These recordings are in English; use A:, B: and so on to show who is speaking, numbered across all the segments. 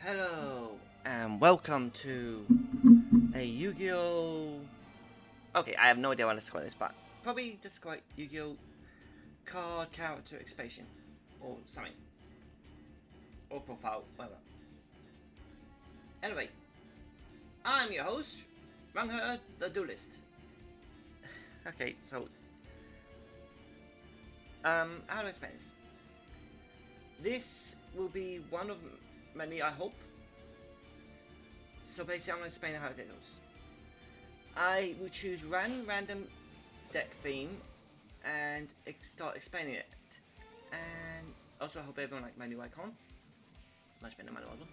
A: Hello, and welcome to a Yu-Gi-Oh! Okay, I have no idea what to call this, but probably just call it Yu-Gi-Oh! Card Character Expansion, or something, or profile, whatever. Anyway, I'm your host, Rangher the Duelist. Okay, so, how do I explain this? This will be one of many, I hope. So basically, I'm going to explain how it goes. I will choose random deck theme and start explaining it. And also, I hope everyone likes my new icon. Much better than my other one.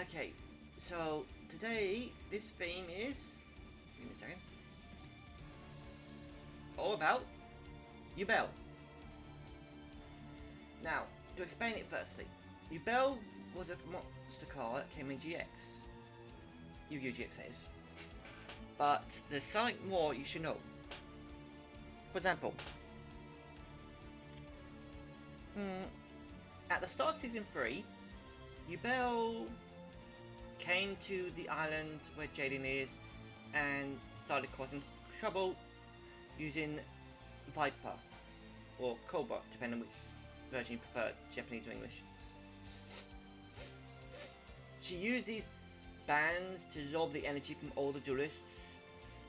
A: Okay, so today this theme is. Give me a second. All about YUBEL. Now, to explain it firstly, YUBEL was a monster card that came in GX. Yu-Gi-Oh! GX is. But there's something more you should know. For example, at the start of Season 3, YUBEL came to the island where Jaden is and started causing trouble using Viper or Cobra, depending on which version you prefer, Japanese or English. She used these bands to absorb the energy from all the duelists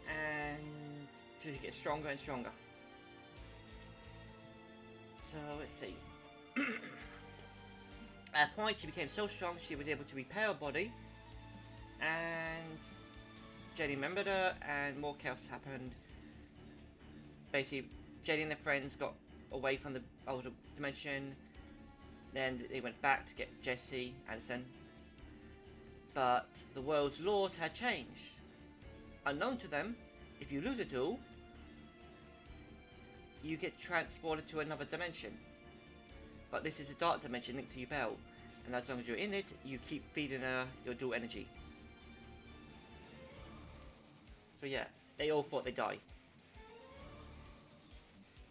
A: and to get stronger and stronger. So let's see. At a point she became so strong she was able to repair her body, and Jaden remembered her and more chaos happened. Basically, Jaden and their friends got away from the older dimension, then they went back to get Jesse, Addison. But the world's laws had changed. Unknown to them, if you lose a duel, you get transported to another dimension. But this is a dark dimension linked to YUBEL, and as long as you're in it, you keep feeding her your dual energy. So yeah, they all thought they'd die.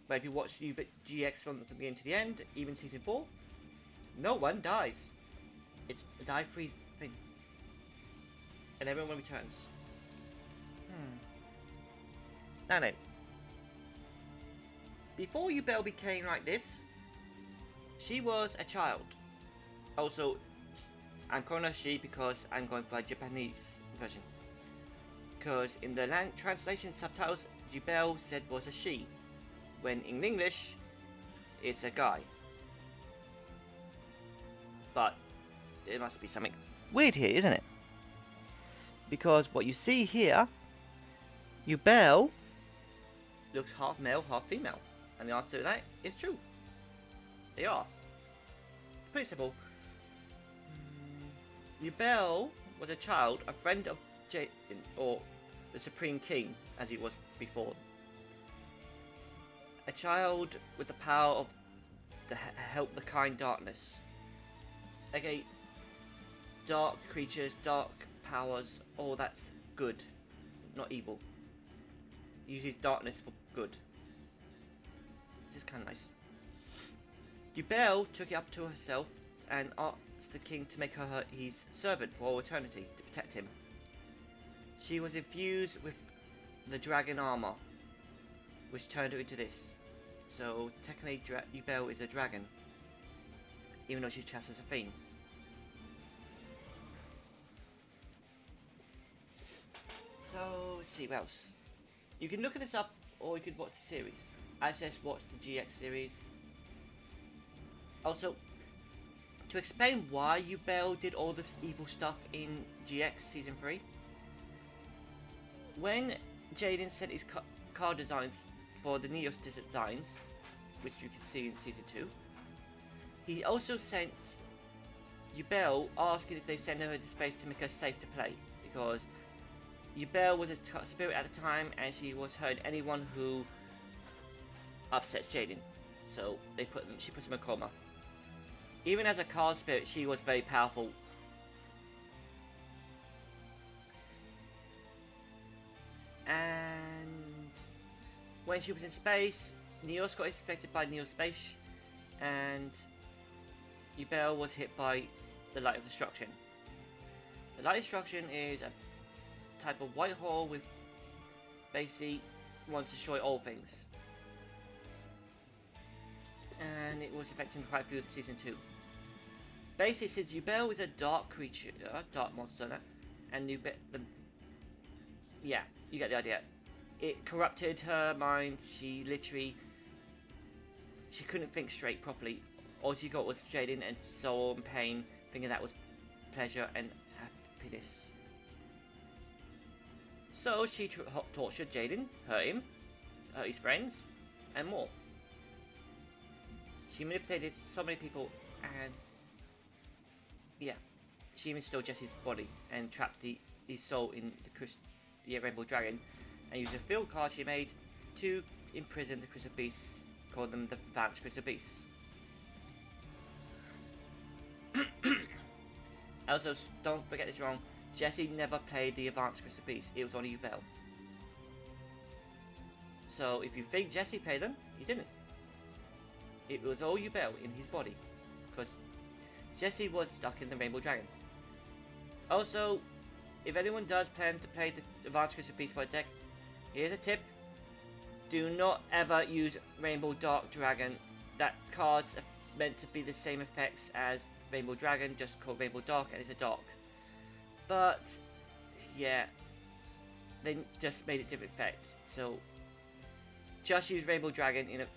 A: But if you watch GX from the beginning to the end, even Season 4, no one dies. It's a die-free thing. And everyone returns. Now then, before YUBEL became like this, she was a child. Also, I'm calling her she because I'm going for a Japanese version. Because in the translation subtitles, YUBEL said was a she, when in English, it's a guy. But it must be something weird here, isn't it? Because what you see here, YUBEL looks half male, half female. And the answer to that is true. They are. Pretty simple. YUBEL was a child, a friend of Jaden, or the Supreme King, as he was before. A child with the power of to help the kind darkness. Okay, dark creatures, dark powers, all that's good, not evil. Uses darkness for good. Which is kind of nice. YUBEL took it up to herself and asked the king to make her his servant for all eternity to protect him. She was infused with the dragon armor, which turned her into this. So technically YUBEL is a dragon, even though she's classed as a fiend. So let's see what else. You can look at this up, or you could watch the series. I suggest watch the GX series. Also, to explain why YUBEL did all this evil stuff in GX Season 3, when Jaden sent his card designs for the Neos designs, which you can see in Season 2, he also sent YUBEL asking if they send her into space to make her safe to play, because YUBEL was a spirit at the time and she was hurting anyone who upsets Jaden. So she puts him in a coma. Even as a card spirit, she was very powerful. And when she was in space, Neos got infected by Neospace, and YUBEL was hit by the Light of Destruction. The Light of Destruction is a type of white hole with basically wants to destroy all things. And it was affecting quite a few of the Season 2. Basically, since YUBEL is a dark creature, dark monster, and yeah, you get the idea. It corrupted her mind. She couldn't think straight properly. All she got was Jaden and sorrow and pain, thinking that was pleasure and happiness. So she tortured Jaden, hurt him, hurt his friends, and more. She manipulated so many people, and yeah, she even stole Jesse's body and trapped his soul in the Rainbow Dragon, and used a field card she made to imprison the Crystal Beasts, called them the Advanced Crystal Beasts. Also, don't forget this wrong, Jesse never played the Advanced Crystal Beasts, it was only YUBEL. So if you think Jesse played them, he didn't. It was all YUBEL in his body, because Jesse was stuck in the Rainbow Dragon. Also, if anyone does plan to play the Advanced Crystal Beast by deck, here's a tip. Do not ever use Rainbow Dark Dragon. That card's meant to be the same effects as Rainbow Dragon, just called Rainbow Dark, and it's a dark. But, yeah, they just made it different effects. So, just use Rainbow Dragon in an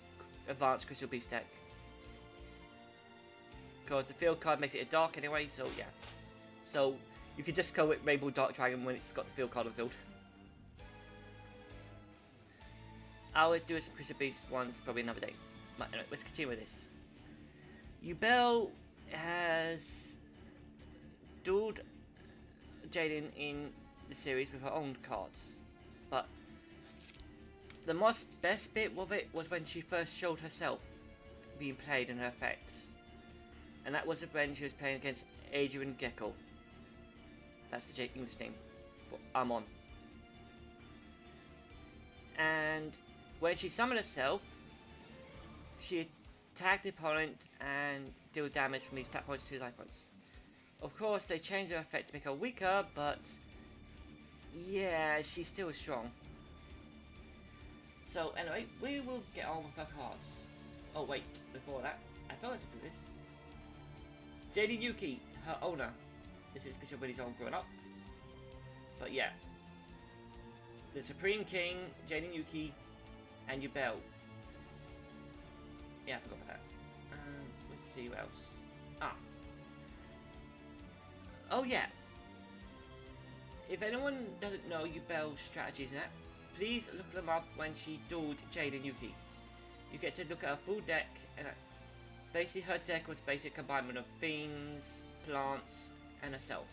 A: Advanced Crystal Beast deck. Because the field card makes it a dark anyway, so yeah. So, you can just go with Rainbow Dark Dragon when it's got the field card on the field. I would do some Crystal Beast ones probably another day. But anyway, let's continue with this. YUBEL has dueled Jaden in the series with her own cards. But the best bit of it was when she first showed herself being played and her effects. And that was when she was playing against Adrian Gecko. That's the English name for Amon. And when she summoned herself, she attacked the opponent and deal damage from these tap points to life points. Of course, they changed her effect to make her weaker, but yeah, she's still strong. So anyway, we will get on with her cards. Oh wait, before that, I forgot to put this. JD Yuki, her owner. This is Bishop Willy's own grown up. But yeah. The Supreme King, Jaden Yuki, and YUBEL. Yeah, I forgot about that. Let's see what else. Oh yeah. If anyone doesn't know YUBEL's strategies and that, please look them up when she dueled Jaden Yuki. You get to look at her full deck, and basically her deck was basically a combination of fiends, plants, and herself.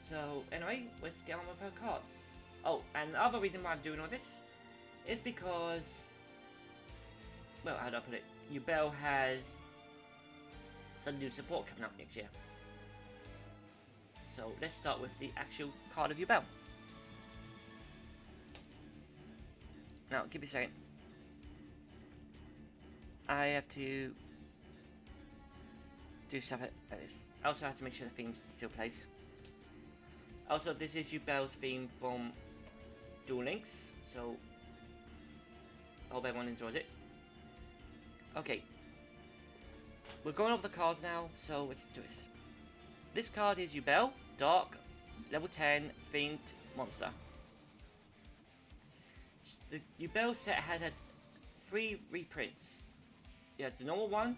A: So anyway, let's get on with her cards. Oh, and the other reason why I'm doing all this is because, well, how do I put it? YUBEL has some new support coming up next year. So let's start with the actual card of YUBEL. Now, give me a second. I have to do stuff like this. I also have to make sure the theme still plays. Also, this is YUBEL's theme from Duel Links, so I hope everyone enjoys it. Okay, we're going over the cards now, so let's do this. This card is YUBEL, Dark, level 10, Fiend, Monster. The YUBEL set has had 3 reprints. You have the normal one,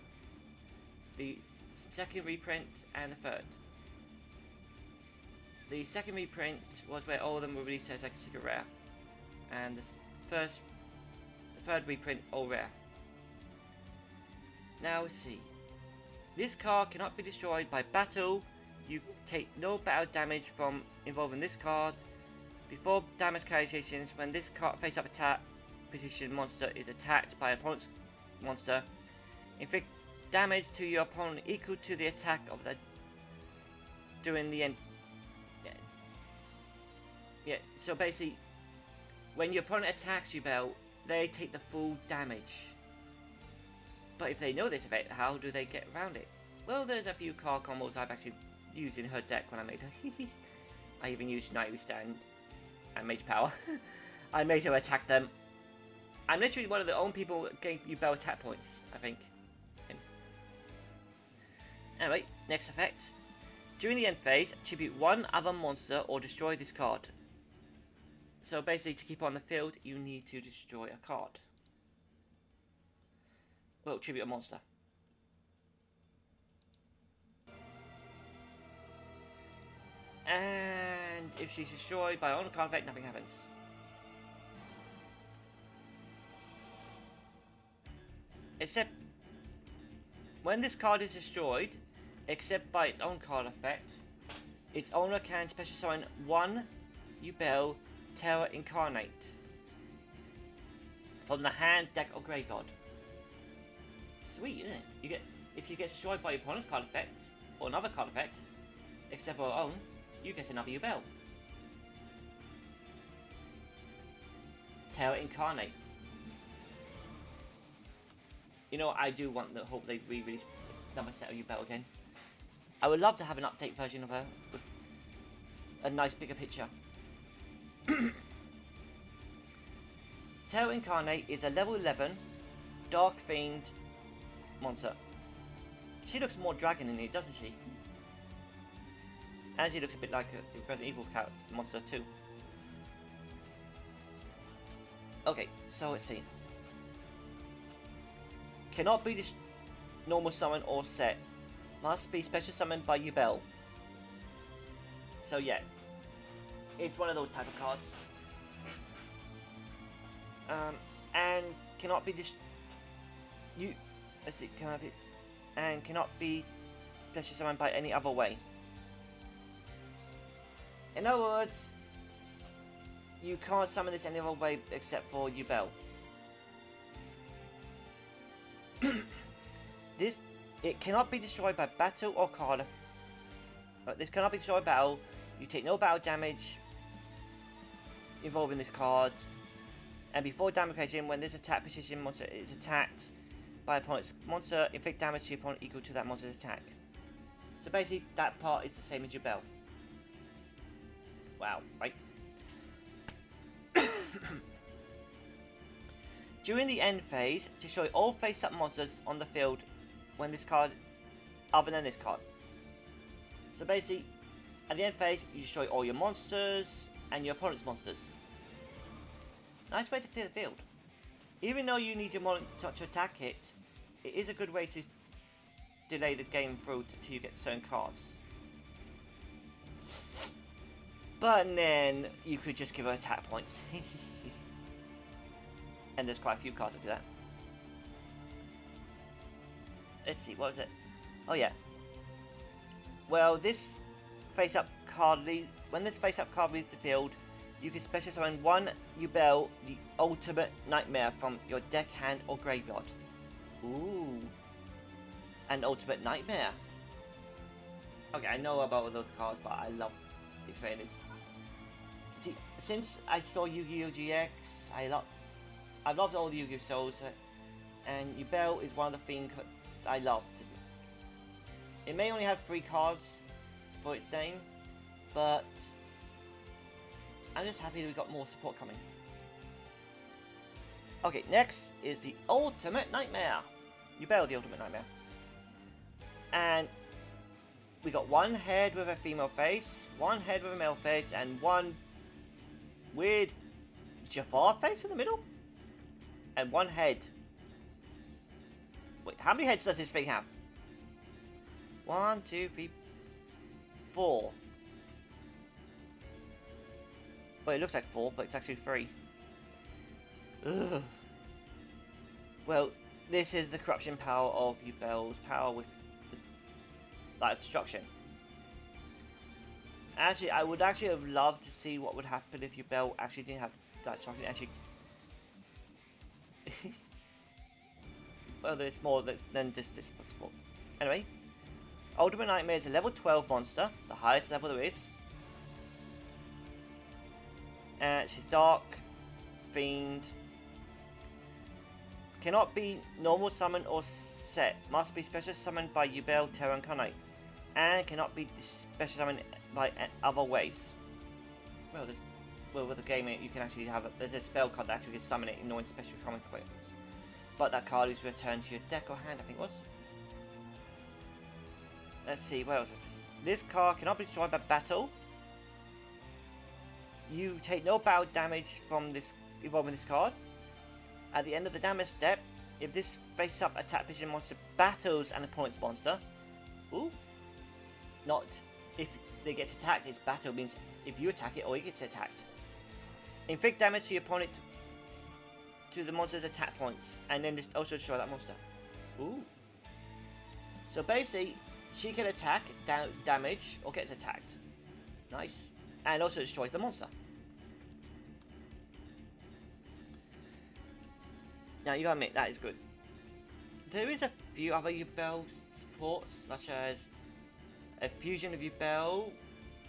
A: the second reprint, and the third. The second reprint was where all of them were released as like a secret rare, and the third reprint all rare. Now let's see. This card cannot be destroyed by battle. You take no battle damage from involving this card. Before damage calculations, when this card face-up attack position monster is attacked by opponent's monster, inflict damage to your opponent equal to the attack of the during the end. Yeah, so basically, when your opponent attacks YUBEL, they take the full damage. But if they know this effect, how do they get around it? Well, there's a few card combos I've actually used in her deck when I made her. I even used Night Withstand and Mage Power. I made her attack them. I'm literally one of the only people getting YUBEL attack points, I think. Anyway, next effect. During the end phase, tribute one other monster or destroy this card. So basically, to keep on the field, you need to destroy a card. Well, tribute a monster. And if she's destroyed by on card effect, nothing happens. Except when this card is destroyed, except by its own card effect, its owner can special summon one YUBEL Terror Incarnate from the hand, deck, or graveyard. Sweet, isn't it? You get, if you get destroyed by your opponent's card effect or another card effect, except for your own, you get another YUBEL. Terror Incarnate. You know, I do want to hope they re-release another set of YUBEL again. I would love to have an update version of her with a nice bigger picture. Terror Incarnate is a level 11 Dark Fiend monster. She looks more dragon in here, doesn't she? And she looks a bit like a Resident Evil monster too. Okay, so let's see. Cannot be normal summon or set. Must be special summoned by YUBEL. So yeah, it's one of those type of cards. And cannot be let's see, cannot be special summoned by any other way. In other words, you can't summon this any other way except for YUBEL. It cannot be destroyed by battle or card. This cannot be destroyed by battle. You take no battle damage involving this card. And before damage creation, when this attack position monster is attacked by opponent's monster, inflict damage to your opponent equal to that monster's attack. So basically, that part is the same as YUBEL. Wow, right? During the end phase, destroy all face-up monsters on the field when this card, other than this card. So basically, at the end phase, you destroy all your monsters and your opponent's monsters. Nice way to clear the field. Even though you need your monster to attack it, it is a good way to delay the game through till you get certain cards. But then, you could just give her attack points. And there's quite a few cards that do that. Let's see, what was it? Oh yeah. Well, this face-up card when this face-up card leaves the field, you can special summon one YUBEL, the Ultimate Nightmare, from your deck, hand, or graveyard. Ooh. An Ultimate Nightmare. Okay, I know about all those cards, but I love declaring this. See, since I saw Yu-Gi-Oh! GX, I've loved all the Yu-Gi-Oh! Souls, and YUBEL is one of the things I loved. It may only have 3 cards for its name, but I'm just happy that we got more support coming. Okay, next is the Ultimate Nightmare. YUBEL, the Ultimate Nightmare. And we got one head with a female face, one head with a male face, and one weird Jafar face in the middle? And one head. Wait, how many heads does this thing have? 1, 2, 3, 4. Well, it looks like 4, but it's actually 3. Ugh. Well, this is the corruption power of YUBEL's power with the, like, destruction. Actually, I would actually have loved to see what would happen if YUBEL actually didn't have that destruction. Actually, well, there's more than just this possible. Anyway, Ultimate Nightmare is a level 12 monster, the highest level there is. And she's Dark Fiend. Cannot be normal summon or set. Must be special summoned by YUBEL, Terra, and Knight. And cannot be special summoned by other ways. Well, with the game, you can actually have there's a spell card that actually can summon it, ignoring special common quotes. But that card is returned to your deck or hand, I think it was. Let's see, what else is this? This card cannot be destroyed by battle. You take no battle damage from this involving this card. At the end of the damage step, if this face-up attack position monster battles an opponent's monster, ooh, not if they get attacked. It's battle means if you attack it or it gets attacked. Inflict damage to your opponent to the monster's attack points, and then just also destroy that monster. Ooh. So basically, she can attack, damage, or gets attacked. Nice. And also destroys the monster. Now you gotta admit, that is good. There is a few other YUBEL supports, such as a fusion of YUBEL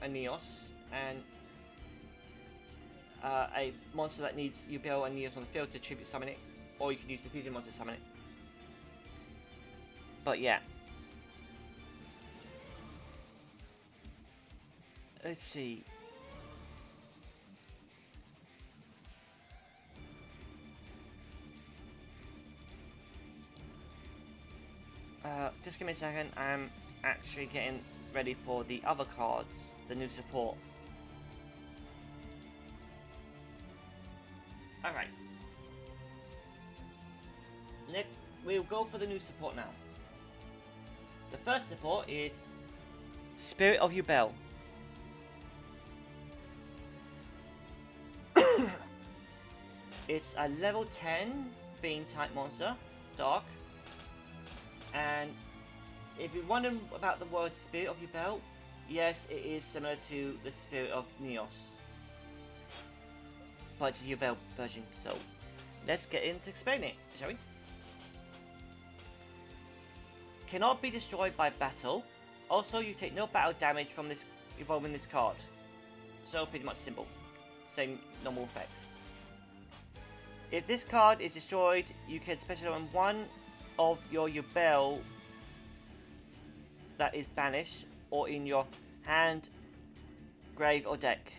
A: and Neos, and a monster that needs YUBEL and Neos on the field to tribute summon it, or you can use the fusion monster to summon it. But yeah. Let's see. Just give me a second. I'm actually getting ready for the other cards, the new support. Alright. We'll go for the new support now. The first support is Spirit of YUBEL. It's a level 10 Fiend type monster, Dark. And if you're wondering about the word Spirit of YUBEL, yes, it is similar to the Spirit of Neos. But it's a YUBEL version, so let's get into explaining it, shall we? Cannot be destroyed by battle. Also, you take no battle damage from this involving this card. So pretty much simple. Same normal effects. If this card is destroyed, you can special summon one of your YUBEL that is banished or in your hand, grave, or deck.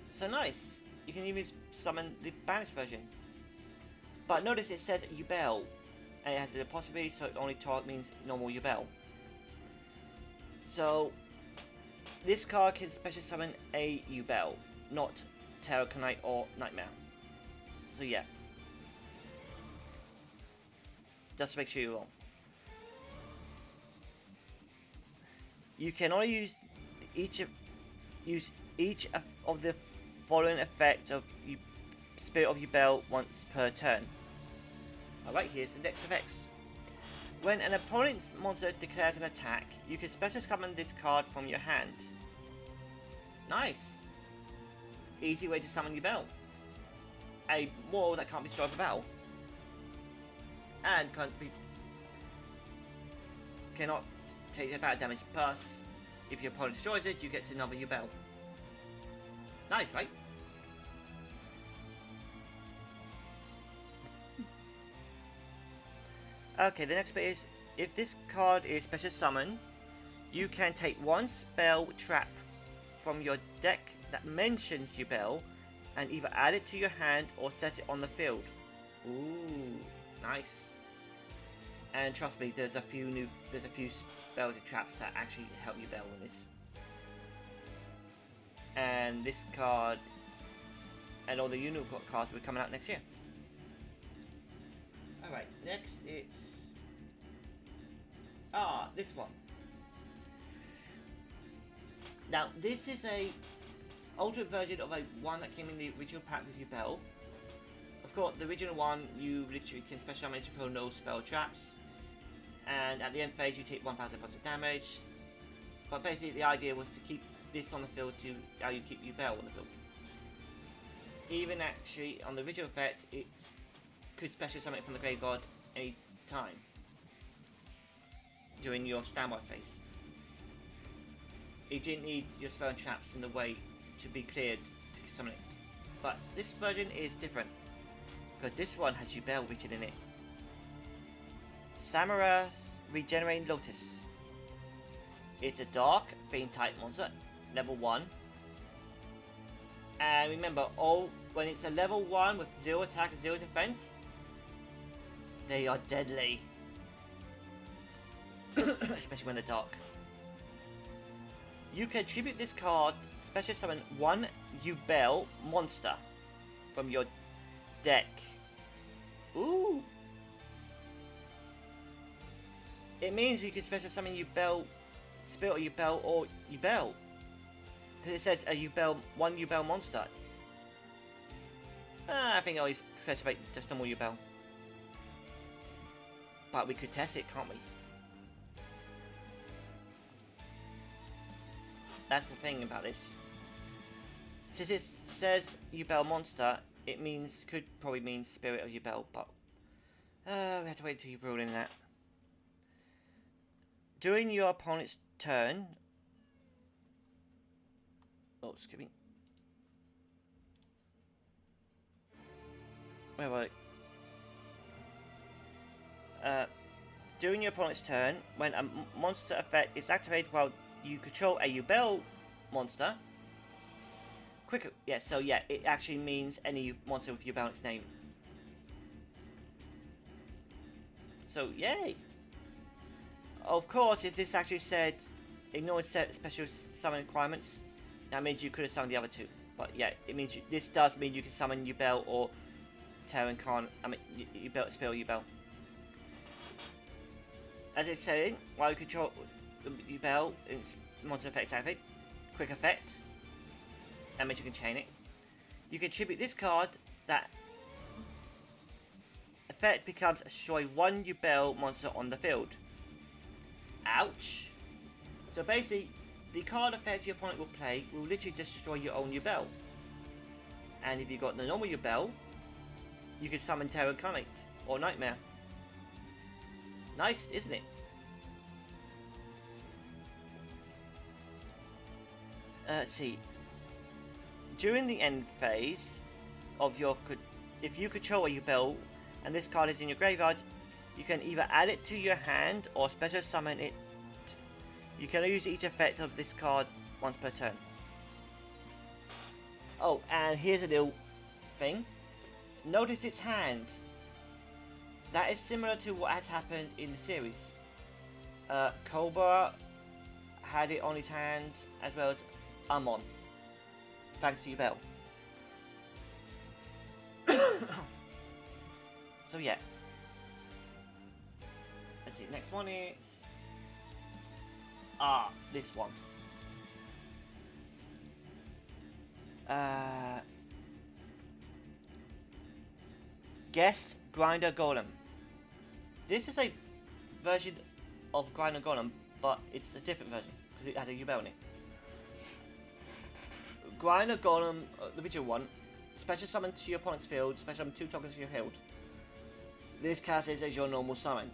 A: So nice. You can even summon the banished version. But notice it says YUBEL, and it has the apostrophe, so it only means normal YUBEL. So this card can special summon a YUBEL, not Terra, Knight, or Nightmare. So yeah. Just to make sure you're wrong. You can only use each of the following effects of Spirit of YUBEL once per turn. Alright, here's the next effects. When an opponent's monster declares an attack, you can special summon this card from your hand. Nice. Easy way to summon YUBEL. A wall that can't be destroyed by battle. And cannot take battle damage. Plus, if your opponent destroys it, you get to another YUBEL. Nice, right? Okay, the next bit is, if this card is special summon, you can take one spell trap from your deck that mentions YUBEL and either add it to your hand or set it on the field. Ooh, nice. And trust me, there's a few spells and traps that actually help YUBEL in this. And this card and all the unicorn cards will be coming out next year. Alright, next it's this one. Now this is a alternate version of a one that came in the original pack with YUBEL. Of course, the original one you literally can special summon to no spell traps, and at the end phase you take 1000 points of damage. But basically the idea was to keep this on the field to how you keep YUBEL on the field. Even actually on the original effect, it could special summon it from the graveyard any time during your standby phase. It didn't need your spell and traps in the way to be cleared to summon it. But this version is different. Because this one has YUBEL written in it. Samura's Regenerating Lotus. It's a dark, fiend type monster. Level 1. And remember, when it's a level 1 with 0 attack and 0 defense, they are deadly. Especially when they're dark. You can tribute this card, special summon 1 YUBEL monster from your deck. Ooh! It means you can special summon YUBEL, Spirit of YUBEL, or YUBEL. Because it says a YUBEL, 1 YUBEL monster. I think I always specify just normal YUBEL. But we could test it, can't we? That's the thing about this. Since it says YUBEL monster, it could probably mean Spirit of YUBEL, but we have to wait until you rule in that. During your opponent's turn, excuse me. Where were I? During your opponent's turn, when a monster effect is activated while you control a YUBEL monster. It actually means any monster with YUBEL in its name. So, yay! Of course, if this actually said ignore special summon requirements, that means you could have summoned the other two. But yeah, it means this does mean you can summon YUBEL or Terran Khan. YUBEL, Spirit YUBEL. As it's saying, while you control YUBEL, its monster effect activate, quick effect, that means you can chain it. You can tribute this card. That effect becomes destroy 1 YUBEL monster on the field. Ouch! So basically, the card effect your opponent will play will literally destroy your own YUBEL. And if you got the normal YUBEL, you can summon Terror Incarnate or Nightmare. Nice, isn't it? Let's see. During the end phase of your, if you control a YUBEL and this card is in your graveyard, you can either add it to your hand or special summon it. You can use each effect of this card once per turn. Oh, and here's a little thing. Notice its hand. That is similar to what has happened in the series. Cobra had it on his hand, as well as Amon. Thanks to YUBEL. So yeah. Let's see, next one is... this one. Guest Grinder Golem. This is a version of Grinder Golem, but it's a different version because it has a YUBEL in it. Grinder Golem, the original one, special summon to your opponent's field, special summon 2 tokens to your field. This cast is as your normal summon.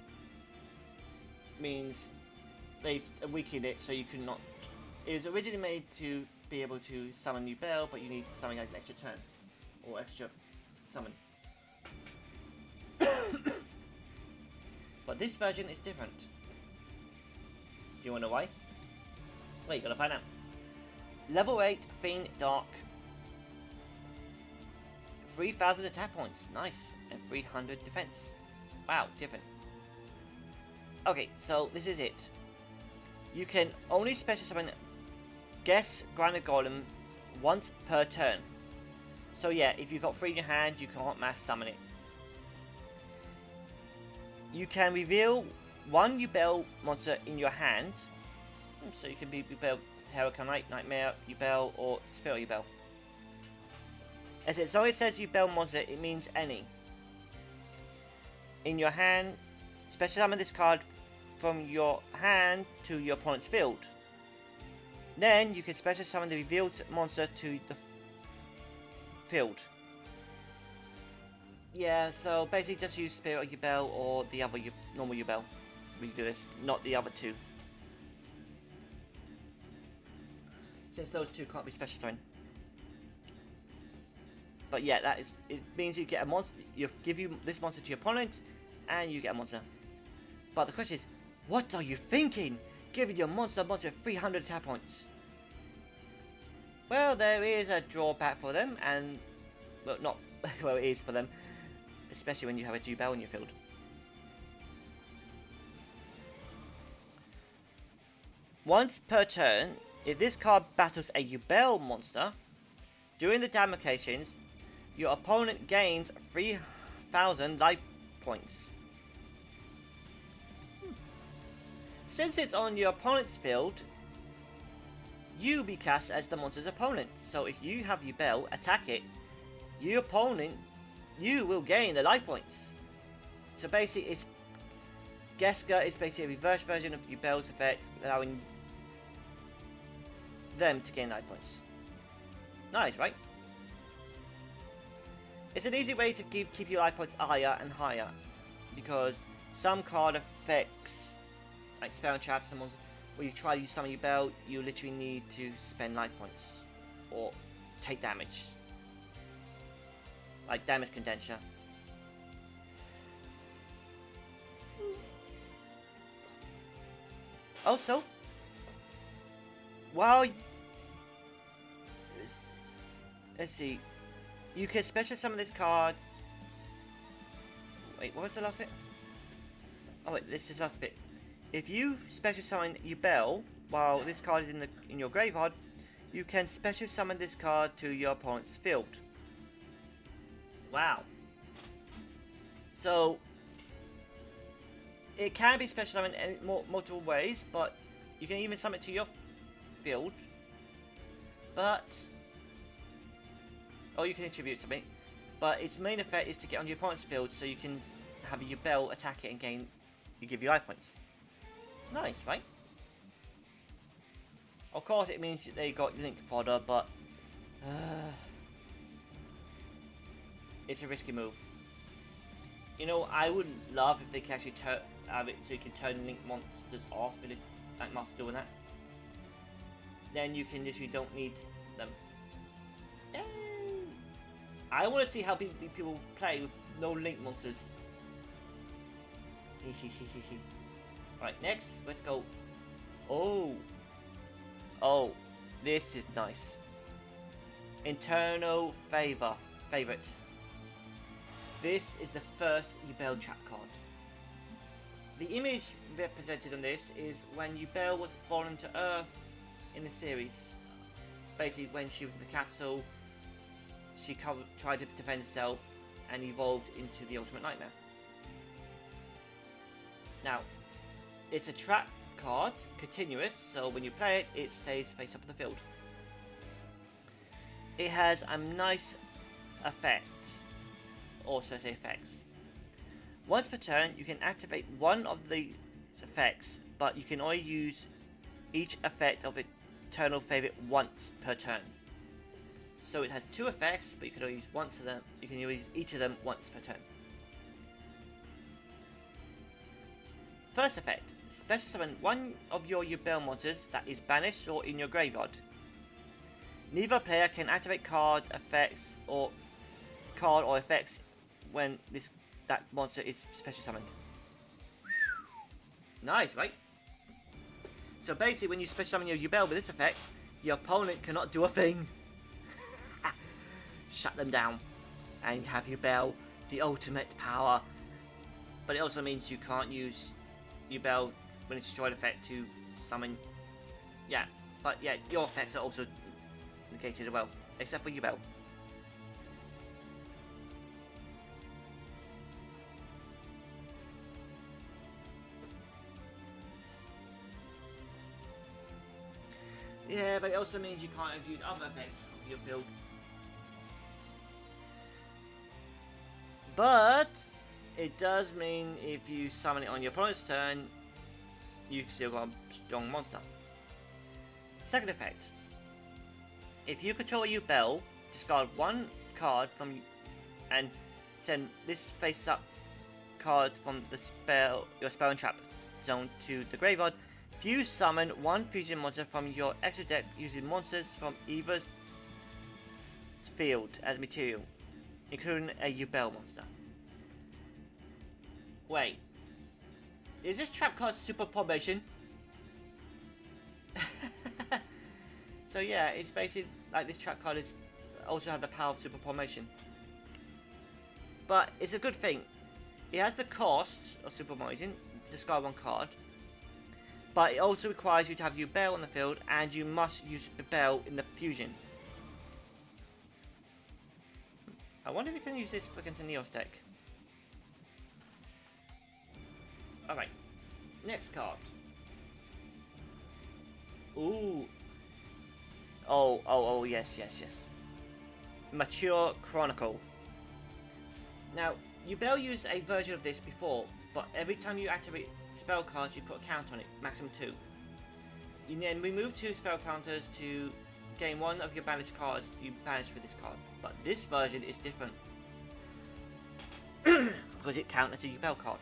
A: Means they weakened it so you could not. It was originally made to be able to summon YUBEL, but you need something like an extra turn or extra summon. But this version is different. Do you want to know why? Wait, you gotta find out. Level 8 Fiend Dark. 3000 attack points, nice, and 300 defense. Wow, different. Okay, so this is it. You can only special summon Guest Grinder Golem once per turn. So yeah, if you've got 3 in your hand, you can't mass summon it. You can reveal 1 YUBEL monster in your hand. So you can be YUBEL, Terror Incarnate, Nightmare, YUBEL, or Spirit YUBEL. As it always says YUBEL monster, it means any. In your hand, special summon this card from your hand to your opponent's field. Then you can special summon the revealed monster to the field. Yeah, so basically just use Spirit YUBEL or the other normal YUBEL when you do this, not the other 2. Since those 2 can't be special summoned. But yeah, it means you get a monster. You give this monster to your opponent, and you get a monster. But the question is, what are you thinking? Giving your monster 300 attack points. Well, there is a drawback for them, and well, not well, it is for them, especially when you have a YUBEL in your field. Once per turn, if this card battles a YUBEL monster, during the damage, your opponent gains 3,000 life points. Since it's on your opponent's field, you be cast as the monster's opponent. So if you have YUBEL attack it, your opponent, you will gain the life points. So basically, Gesker is basically a reverse version of YUBEL's effect, allowing them to gain life points. Nice, right? It's an easy way to keep your life points higher and higher, because some card effects, like spell traps, where you try to use some of YUBEL, you literally need to spend life points or take damage, like damage condenser. Also, while let's see, you can special summon this card. Wait, what was the last bit? Oh wait, this is the last bit. If you special summon YUBEL while this card is in your graveyard, you can special summon this card to your opponent's field. Wow. So it can be special summoned in multiple ways, but you can even summon it to your field. But or you can attribute something. But its main effect is to get on your opponent's field, so you can have YUBEL attack it and give you life points. Nice, right? Of course, it means they got link fodder, but it's a risky move. You know, I would love if they could actually have it so you can turn link monsters off, and like Master doing that. Then you can literally don't need them. Yay! I want to see how people play with no link monsters. Right, next, let's go. Oh, this is nice. Internal favorite. This is the first YUBEL trap card. The image represented on this is when YUBEL was fallen to Earth in the series. Basically, when she was in the capsule, she tried to defend herself and evolved into the Ultimate Nightmare. Now, it's a trap card, continuous, so when you play it, it stays face up in the field. It has a nice effect, also say effects. Once per turn, you can activate one of these effects, but you can only use each effect of Eternal Favorite once per turn. So it has two effects, but you can only use once of them. You can use each of them once per turn. First effect: special summon one of your YUBEL monsters that is banished or in your graveyard. Neither player can activate card effects or effects when that monster is special summoned. Nice, right? So basically, when you special summon your YUBEL with this effect, your opponent cannot do a thing. Shut them down and have YUBEL, the ultimate power. But it also means you can't use YUBEL when it's destroyed effect to summon. Yeah, but yeah, your effects are also negated as well, except for YUBEL. Yeah, but it also means you can't use other effects of your field. But it does mean if you summon it on your opponent's turn, you still got a strong monster. Second effect: if you control a YUBEL, discard one card from and send this face-up card from your spell and trap zone to the graveyard. If you summon one fusion monster from your extra deck using monsters from either field as material, including a YUBEL monster. Wait, is this trap card super formation? So yeah, it's basically like this trap card is also has the power of super formation. But it's a good thing. It has the cost of super formation, discard one card. But it also requires you to have YUBEL on the field, and you must use YUBEL in the fusion. I wonder if we can use this against a Neos deck. Alright, next card. Ooh. Oh, yes. Mature Chronicle. Now, YUBEL used a version of this before, but every time you activate spell cards, you put a count on it, maximum 2. You then remove 2 spell counters to gain one of your banished cards you banish with this card. But this version is different because it counts as a YUBEL card.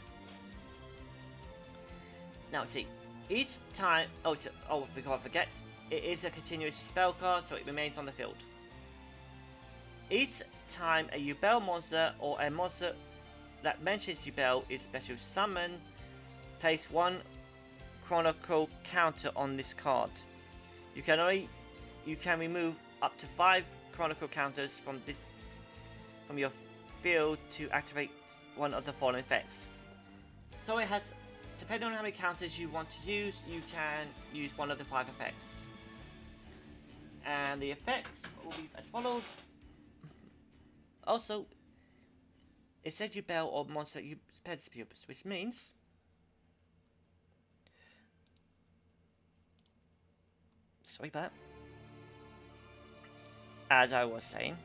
A: Now, see, each time. Before I forget, it is a continuous spell card, so it remains on the field. Each time a YUBEL monster or a monster that mentions YUBEL is special summoned, place 1 Chronicle counter on this card. You can remove up to 5 Chronicle counters from your field to activate one of the following effects. So it has, depending on how many counters you want to use, you can use one of the 5 effects. And the effects will be as follows. Also, it says YUBEL or monster pupils, which means sorry about that. As I was saying,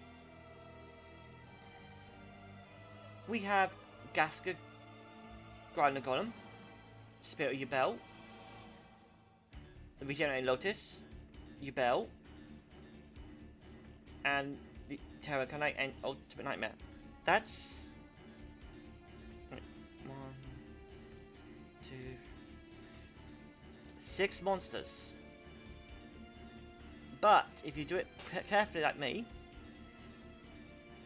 A: we have Gaska Grinding Golem, Spirit of YUBEL, Regenerating Lotus, YUBEL, and the Terror Knight and Ultimate Nightmare. That's 1, 2, 6 monsters. But if you do it carefully like me,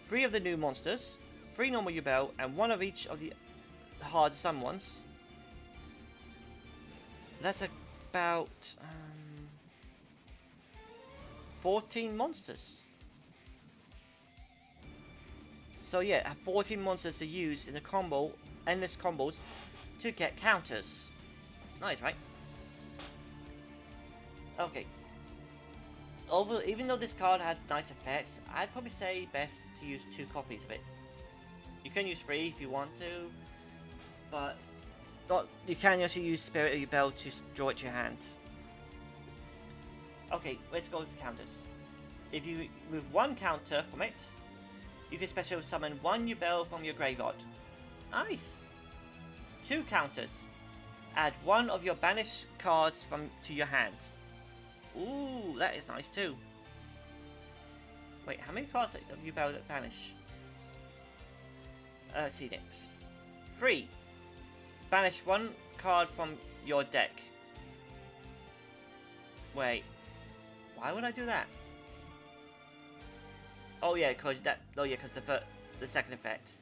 A: 3 of the new monsters, 3 normal YUBEL, and 1 of each of the hard summon ones. That's about 14 monsters. So yeah, I have 14 monsters to use in a combo, endless combos, to get counters. Nice, right? Okay. Even though this card has nice effects, I'd probably say best to use 2 copies of it. You can use 3 if you want to, but you can also use Spirit of YUBEL to draw it to your hand. Okay, let's go to the counters. If you remove 1 counter from it, you can special summon 1 YUBEL from your graveyard. Nice! 2 counters. Add 1 of your banished cards to your hand. Ooh, that is nice too. Wait, how many cards of YUBEL that banish? Let's see next. 3. Banish 1 card from your deck. Wait, why would I do that? Oh yeah, because the second effect.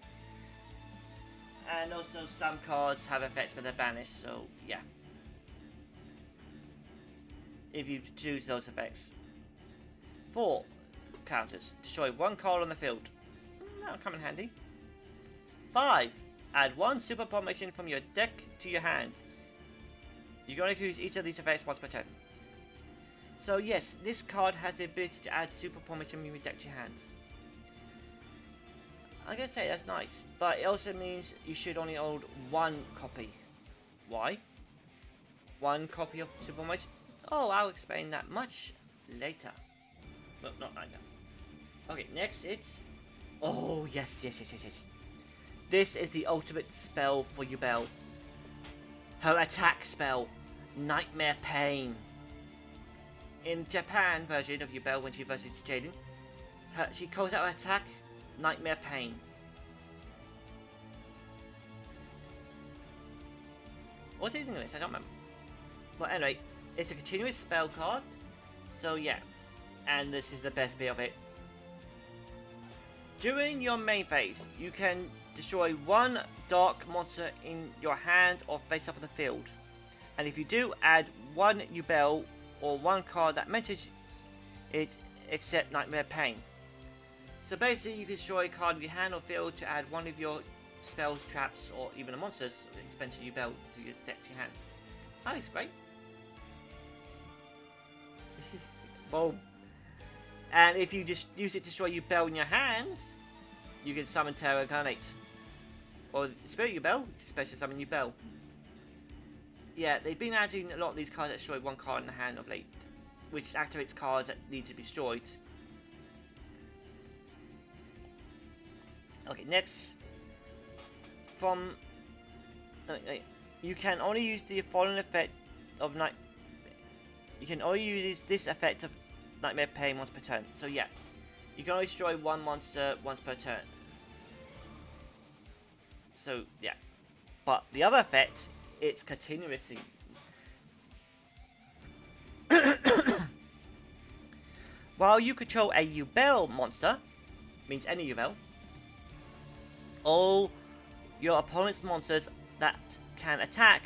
A: And also some cards have effects when they're banished, so yeah. If you choose those effects. 4 counters. Destroy 1 card on the field. That'll come in handy. 5. Add 1 super formation from your deck to your hand. You can only use each of these effects once per turn. So yes, this card has the ability to add super formation from your deck to your hand. I gotta say, that's nice. But it also means you should only hold 1 copy. Why? 1 copy of super formation? Oh, I'll explain that much later. Well, not like that. Okay, next it's... Oh, yes. This is the ultimate spell for YUBEL. Her attack spell, Nightmare Pain. In Japan version of YUBEL, when she versus Jaden, she calls out her attack, Nightmare Pain. What's it in English? I don't remember. But anyway, it's a continuous spell card, so yeah. And this is the best bit of it. During your main phase, you can destroy one dark monster in your hand or face up on the field. And if you do, add one YUBEL or one card that mentions it except Nightmare Pain. So basically you can destroy a card in your hand or field to add one of your spells, traps, or even a monster's expensive YUBEL to your deck to your hand. That is great. Well, and if you just use it to destroy YUBEL in your hand, you can summon Terra Incarnate. Or Spirit YUBEL, special summon YUBEL. Yeah, they've been adding a lot of these cards that destroy one card in the hand of late, which activates cards that need to be destroyed. Okay, next. You can only use the following effect of night. You can only use this effect of Nightmare Pain once per turn. So yeah, you can only destroy one monster once per turn. So yeah, but the other effect, it's continuously. While you control a YUBEL monster, means any YUBEL, all your opponent's monsters that can attack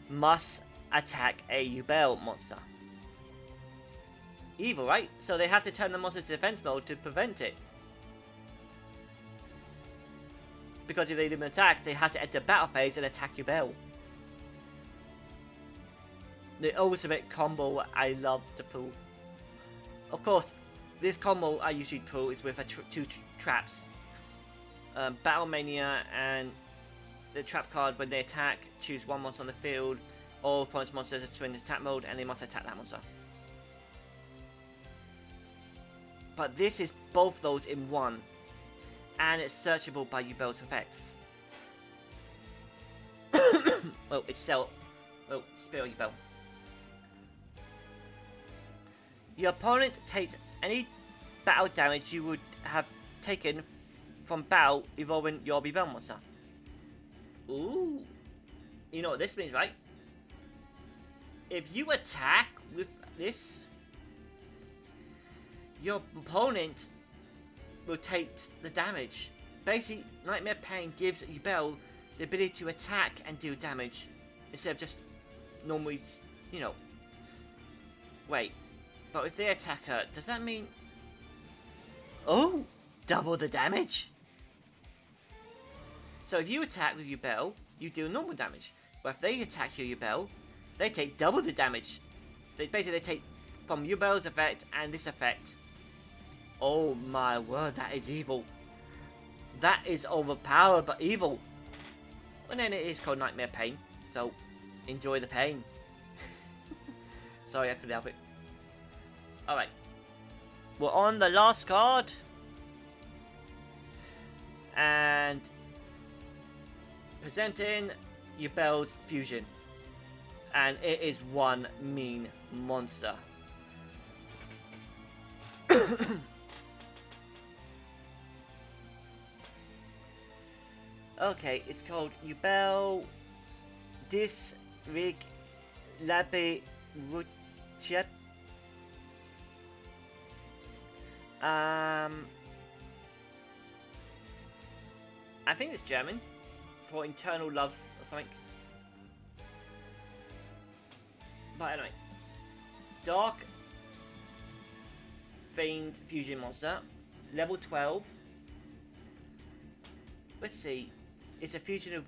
A: must attack a YUBEL monster. Evil, right? So they have to turn the monster to defense mode to prevent it. Because if they didn't attack, they have to enter battle phase and attack YUBEL. The ultimate combo I love to pull. Of course, this combo I usually pull is with two traps. Battle Mania and the trap card. When they attack, choose one monster on the field. All opponent's monsters are in attack mode and they must attack that monster. But this is both those in one. And it's searchable by YUBEL's effects. Well, Spirit YUBEL. Your opponent takes any battle damage you would have taken from battle involving your YUBEL monster. Ooh. You know what this means, right? If you attack with this, your opponent will take the damage. Basically, Nightmare Pain gives YUBEL the ability to attack and deal damage instead of just normally, you know. Wait, but if they attack her, does that mean... Oh, double the damage? So if you attack with YUBEL, you deal normal damage. But if they attack your YUBEL, they take double the damage. They take from YUBEL's effect and this effect. Oh my word, that is evil. That is overpowered but evil. And then it is called Nightmare Pain, so enjoy the pain. Sorry, I couldn't help it. Alright. We're on the last card. And presenting YUBEL's Fusion. And it is one mean monster. Okay, it's called YUBEL Disrig Labe Ruchet. I think it's German for internal love or something. But anyway, Dark Fiend Fusion Monster, level 12. Let's see. It's a fusion of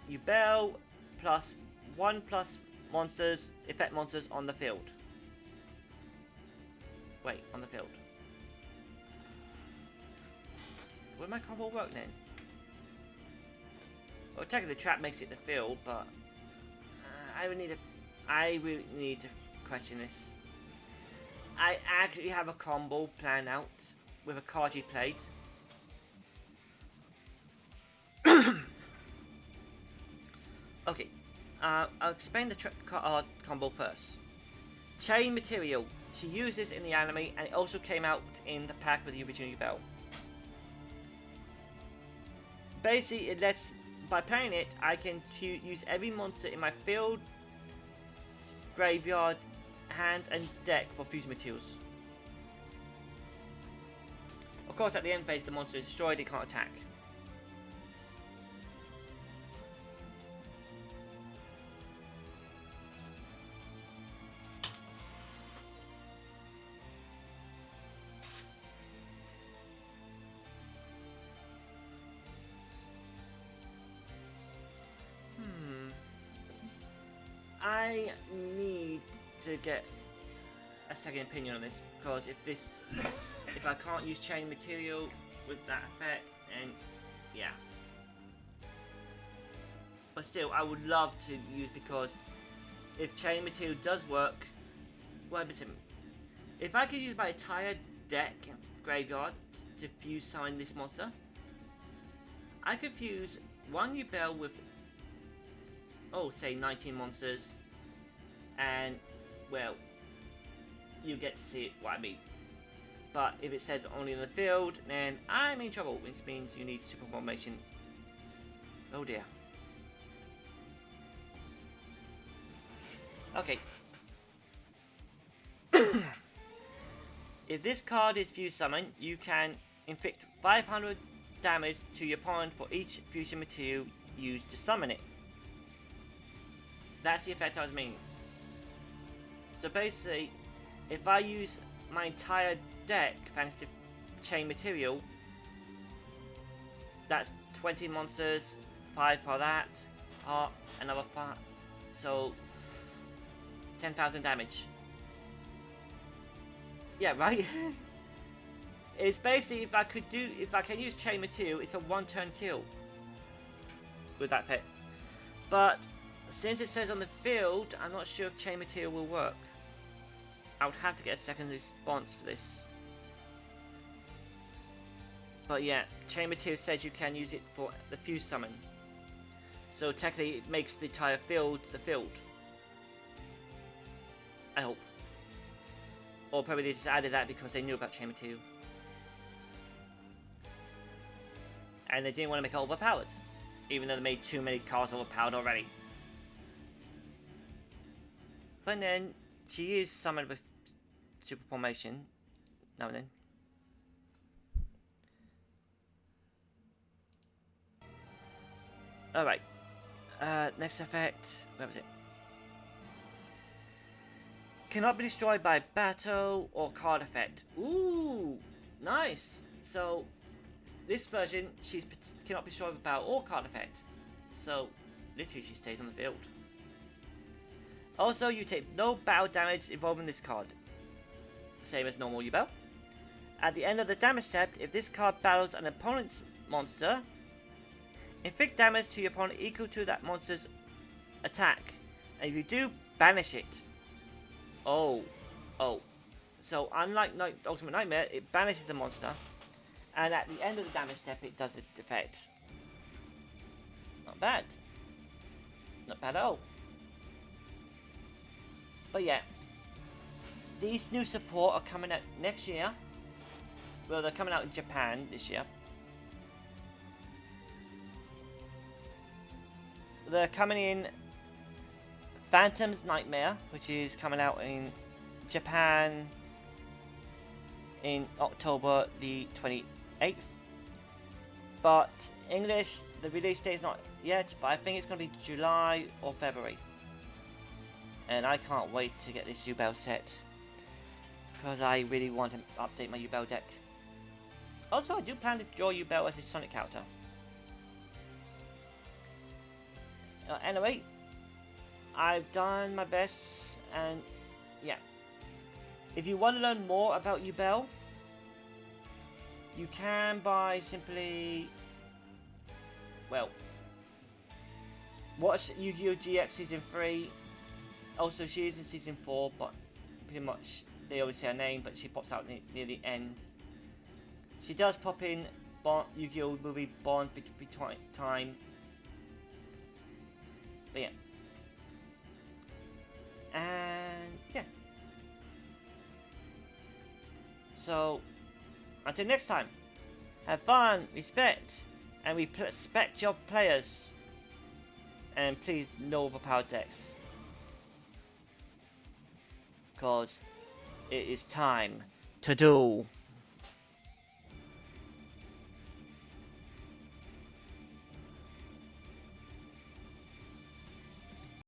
A: YUBEL plus 1+ monsters, effect monsters on the field. Wait, on the field. Will my combo work then? Well, technically the trap makes it the field, but I really need to question this. I actually have a combo planned out with a card you played. Okay, I'll explain the card combo first. Chain Material. She used this in the anime, and it also came out in the pack with the original YUBEL. Basically, it lets, by playing it, I can use every monster in my field, graveyard, hand, and deck for fusion materials. Of course, at the end phase, the monster is destroyed, it can't attack. I need to get a second opinion on this, because if I can't use chain material with that effect, and yeah. But still, I would love to use, because if chain material does work, well, listen, if I could use my entire deck and graveyard to fuse summon this monster, I could fuse one YUBEL with, say 19 monsters, and, well, you get to see what I mean. But if it says only in the field, then I'm in trouble, which means you need super formation. Oh dear. Okay. If this card is fuse summoned, you can inflict 500 damage to your opponent for each fusion material used to summon it. That's the effect I was meaning. So basically, if I use my entire deck thanks to chain material, that's 20 monsters, 5 for that, another 5, so 10,000 damage. Yeah, right? It's basically, if I can use chain material, it's a 1-turn kill with that pet. But since it says on the field, I'm not sure if chain material will work. I would have to get a second response for this. But yeah, chain material says you can use it for the fuse summon. So technically it makes the entire field the field. I hope. Or probably they just added that because they knew about chain material. And they didn't want to make it overpowered. Even though they made too many cards overpowered already. But then, she is summoned with super formation now and then. Alright. Next effect. Where was it? Cannot be destroyed by battle or card effect. Ooh! Nice! So, this version, she cannot be destroyed by battle or card effect. So, literally she stays on the field. Also, you take no battle damage involving this card. Same as normal YUBEL. At the end of the damage step, if this card battles an opponent's monster, inflict damage to your opponent equal to that monster's attack. And if you do, banish it. Oh. So, unlike Ultimate Nightmare, it banishes the monster. And at the end of the damage step, it does the effect. Not bad. Not bad at all. But yeah, these new support are coming out next year. Well, they're coming out in Japan this year. They're coming in Phantom's Nightmare, which is coming out in Japan in October the 28th. But English, the release date is not yet, but I think it's going to be July or February. And I can't wait to get this YUBEL set, because I really want to update my YUBEL deck. Also, I do plan to draw YUBEL as a Sonic character. Anyway, I've done my best, and yeah. If you want to learn more about YUBEL, you can by simply, well, watch Yu-Gi-Oh! GX Season 3. Also, she is in Season 4, but pretty much they always say her name, but she pops out near the end. She does pop in Yu-Gi-Oh! Movie Bond between time. But yeah. And yeah. So, until next time, have fun, respect, and respect your players. And please, no overpowered decks. Because it is time to do